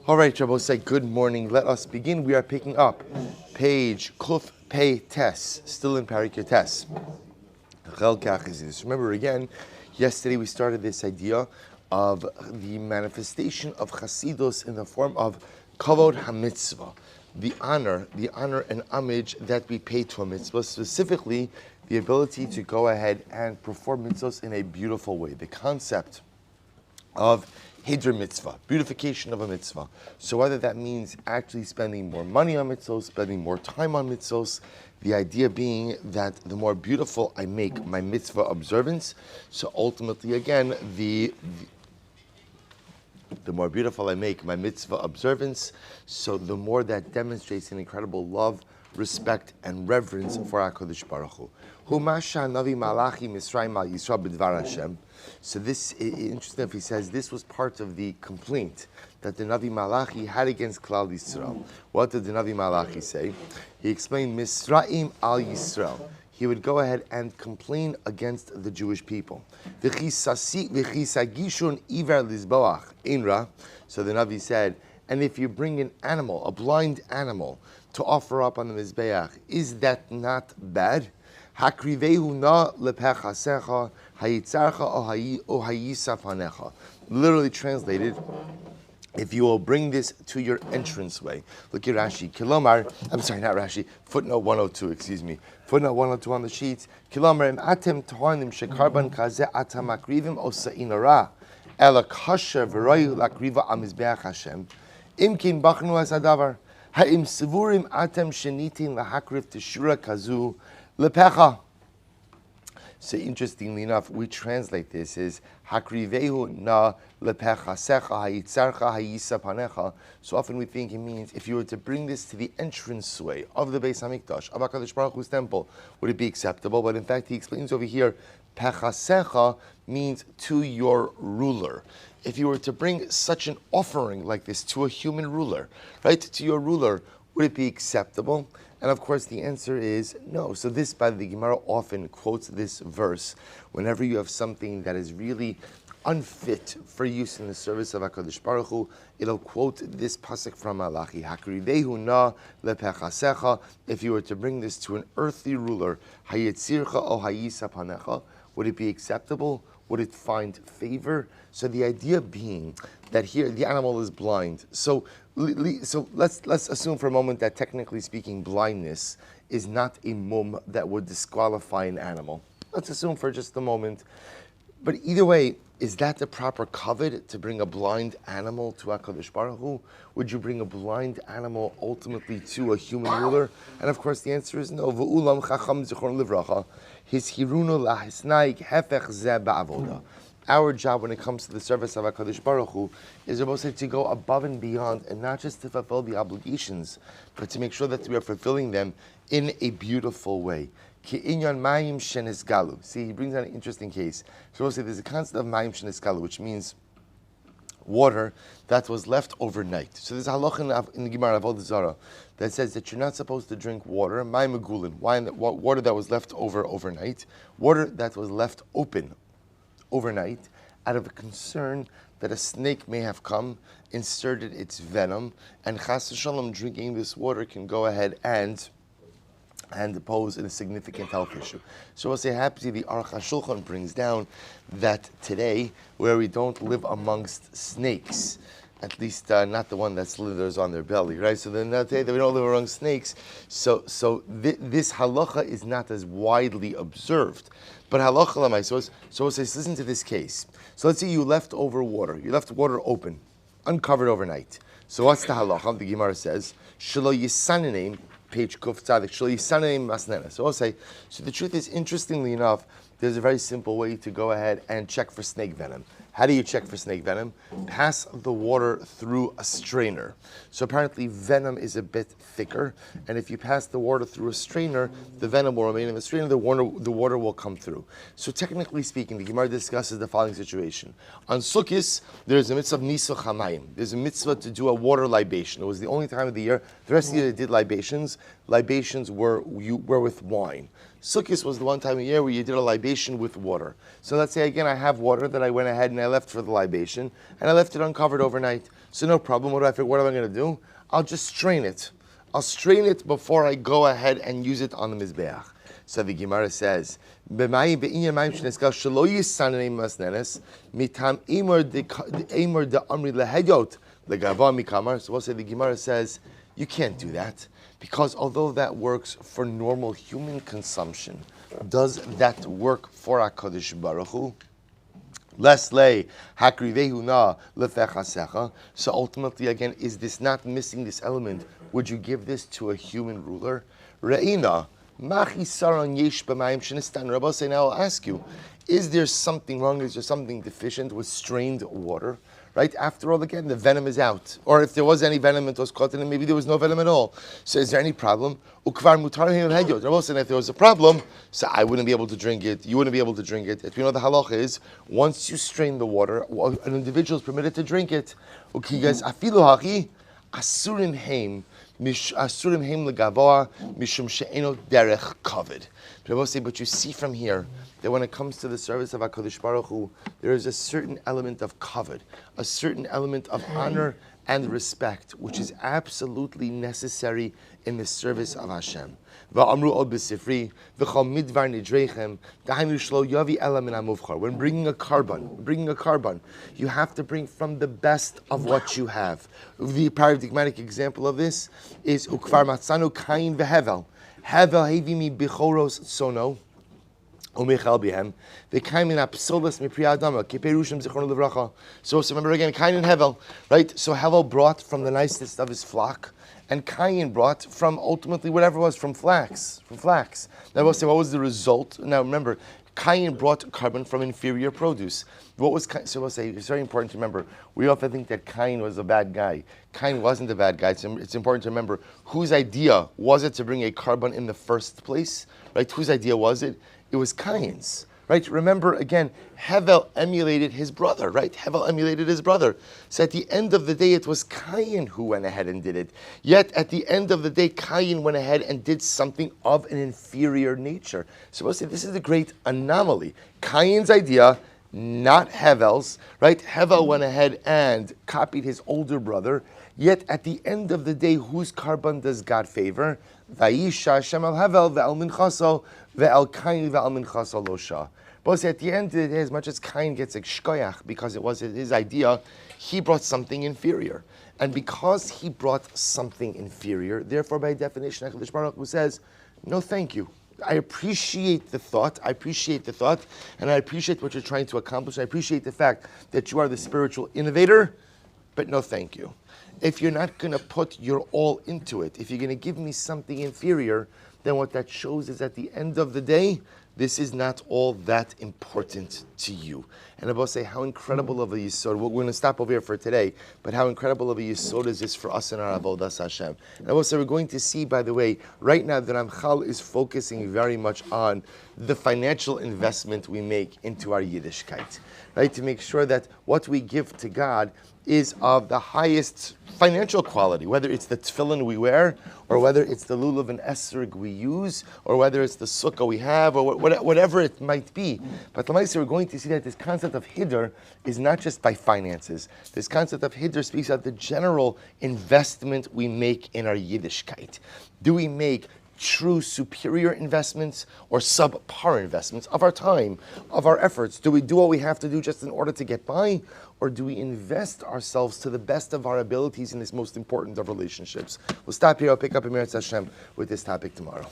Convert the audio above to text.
All right, Rabbi, say good morning. Let us begin. We are picking up page Kuf Pei Tes, still in Parik Tes. Chelkei HaChassidush. Remember again, yesterday we started this idea of the manifestation of Chassidus in the form of Kavod HaMitzvah, the honor and homage that we pay to a mitzvah, specifically the ability to go ahead and perform mitzvahs in a beautiful way. The concept of Hidr mitzvah, beautification of a mitzvah. So whether that means actually spending more money on mitzvahs, spending more time on mitzvahs, the idea being that the more beautiful I make my mitzvah observance, so ultimately again, the more beautiful I make my mitzvah observance, so the more that demonstrates an incredible love, respect, and reverence for HaKadosh Baruch Hu. Humasha Navi Malachi Misraim Al Yisrael B'dvar Hashem. So this is interesting if he says this was part of the complaint that the Navi Malachi had against Klal Yisrael. What did the Navi Malachi say? He explained Misraim Al Yisrael. He would go ahead and complain against the Jewish people. V'chisagishun iver lizboach inra. So the Navi said, and if you bring an animal, a blind animal, to offer up on the Mizbeach, is that not bad? Hakrivehu na lepechasecha hayitzarcha o hayisafanecha. Literally translated, if you will bring this to your entranceway. Look at Rashi. Kilomar, I'm sorry, not Rashi. Footnote 102, excuse me. Footnote 102 on the sheets. Kilomar im atem tohanim shekarban kaze atam akrivim osa'inara ela kasher v'royu lakriva amizbeach Hashem. Imkin bachnu as adavar. Ha'im sevurim atem shenitin lahakrif teshura kazu lepecha. So interestingly enough, we translate this as Hakrivehu na lepechasecha hayitzarcha hayisapanecha. So often we think it means if you were to bring this to the entranceway of the Beis Hamikdash, of HaKadosh Baruch Hu's temple, would it be acceptable? But in fact, he explains over here, pechasecha means to your ruler. If you were to bring such an offering like this to a human ruler, right, to your ruler, would it be acceptable? And of course, the answer is no. So this, by the Gemara often quotes this verse whenever you have something that is really unfit for use in the service of HaKadosh Baruch Hu. It'll quote this pasuk from Malachi, Hakrivehu na lepechasecha. If you were to bring this to an earthly ruler, hayetzircha o hayisapanecha, would it be acceptable? Would it find favor? So the idea being that here the animal is blind. So let's assume for a moment that technically speaking, blindness is not a mum that would disqualify an animal. Let's assume for just a moment. But either way, is that the proper kavod to bring a blind animal to HaKadosh Baruch Hu? Would you bring a blind animal ultimately to a human ruler? And of course the answer is no. V'ulam chacham zichron livracha. His hirunu lahisnaik hefech zeh ba'avoda. Our job when it comes to the service of HaKadosh Baruch Hu is to go above and beyond, and not just to fulfill the obligations, but to make sure that we are fulfilling them in a beautiful way. Ki inyan mayim shenisgalu. See, he brings out an interesting case. So we'll say there's a concept of mayim shenisgalu, which means water that was left overnight. So there's a halacha in the Gemara of Avodah Zarah that says that you're not supposed to drink water, mayim megulin, water that was left over overnight, water that was left open overnight, out of a concern that a snake may have come, inserted its venom, and chas v'shalom, drinking this water can go ahead and pose a significant health issue. So we'll say, happily, the Aruch HaShulchan brings down that today, where we don't live amongst snakes, at least not the one that slithers on their belly, right? So then today we don't live among snakes. So this halacha is not as widely observed. But halacha lamai. So we'll say, listen to this case. So let's say you left over water. You left water open, uncovered overnight. So what's the halacha? The Gemara says, shelo yisanenim, page kuf tzadik, shelo yisanenim masnena. So I'll say, so the truth is, interestingly enough, there's a very simple way to go ahead and check for snake venom. How do you check for snake venom? Pass the water through a strainer. So apparently venom is a bit thicker, and if you pass the water through a strainer, the venom will remain in the strainer, the water will come through. So technically speaking, the Gemara discusses the following situation. On Sukkot, there's a mitzvah of Nisuch HaMayim. There's a mitzvah to do a water libation. It was the only time of the year. The rest of the year they did libations. Libations were with wine. Sukkot was the one time a year where you did a libation with water. So let's say again I have water that I went ahead and I left for the libation, and I left it uncovered overnight. So no problem. What am I going to do? I'll just strain it. I'll strain it before I go ahead and use it on the Mizbeach. So the Gemara says, so we'll say the Gemara says, you can't do that, because although that works for normal human consumption, does that work for HaKadosh Baruch Hu? So ultimately, again, is this not missing this element? Would you give this to a human ruler? Re'ina, Rabbi say, now I'll ask you, is there something wrong? Is there something deficient with strained water? Right? After all, again, the venom is out. Or if there was any venom, it was caught in it, maybe there was no venom at all. So is there any problem? Rabbi say, if there was a problem, so I wouldn't be able to drink it, you wouldn't be able to drink it. If you know the halacha is, once you strain the water, an individual is permitted to drink it. Asurim heim legavoa mishum she'eno derech kavod. But you see from here that when it comes to the service of HaKadosh Baruch Hu, there is a certain element of kavod, a certain element of honor and respect, which is absolutely necessary in the service of Hashem. When bringing a carbon, you have to bring from the best of what you have. The paradigmatic example of this is ukvar matzanu kain vehevel. Hevel hevi mi bichoros sono. Umichal bihem. The kain min apsolas mi priya adama. Kiperushim zichron levracha. So remember again, Kain and Hevel, right? So Hevel brought from the nicest of his flock, and Cain brought from ultimately whatever it was, from flax. Now we'll say, what was the result? Now remember, Cain brought carbon from inferior produce. What was Cain? So we'll say, it's very important to remember, we often think that Cain was a bad guy. Cain wasn't a bad guy. It's important to remember, whose idea was it to bring a carbon in the first place? Right? Whose idea was it? It was Cain's. Right? Remember, again, Hevel emulated his brother, right? Hevel emulated his brother. So at the end of the day, it was Cain who went ahead and did it. Yet at the end of the day, Cain went ahead and did something of an inferior nature. So we'll say this is a great anomaly. Cain's idea, not Hevel's, right? Hevel went ahead and copied his older brother. Yet at the end of the day, whose carbon does God favor? Vayisha Hashem al Hevel ve'al minchaso ve'al Cain ve'al minchaso lo shah. But at the end of the day, as much as Cain gets a shkoyach because it was his idea, he brought something inferior. And because he brought something inferior, therefore by definition, HaKadosh Baruch Hu says, no thank you. I appreciate the thought, and I appreciate what you're trying to accomplish. I appreciate the fact that you are the spiritual innovator, but no thank you. If you're not going to put your all into it, if you're going to give me something inferior, then what that shows is at the end of the day, this is not all that important to you. And I will say how incredible of a yisod. We're going to stop over here for today, but how incredible of a yisod is this for us in our avodas Hashem. And I will say we're going to see, by the way, right now the Ramchal is focusing very much on the financial investment we make into our Yiddishkeit, right? To make sure that what we give to God is of the highest financial quality, whether it's the tefillin we wear, or whether it's the lulav and esrog we use, or whether it's the sukkah we have, or whatever it might be. But we're going to see that this concept of hiddur is not just by finances. This concept of hiddur speaks of the general investment we make in our Yiddishkeit. Do we make true superior investments or subpar investments of our time, of our efforts? Do we do what we have to do just in order to get by? Or do we invest ourselves to the best of our abilities in this most important of relationships? We'll stop here. I'll pick up Emirat Hashem with this topic tomorrow.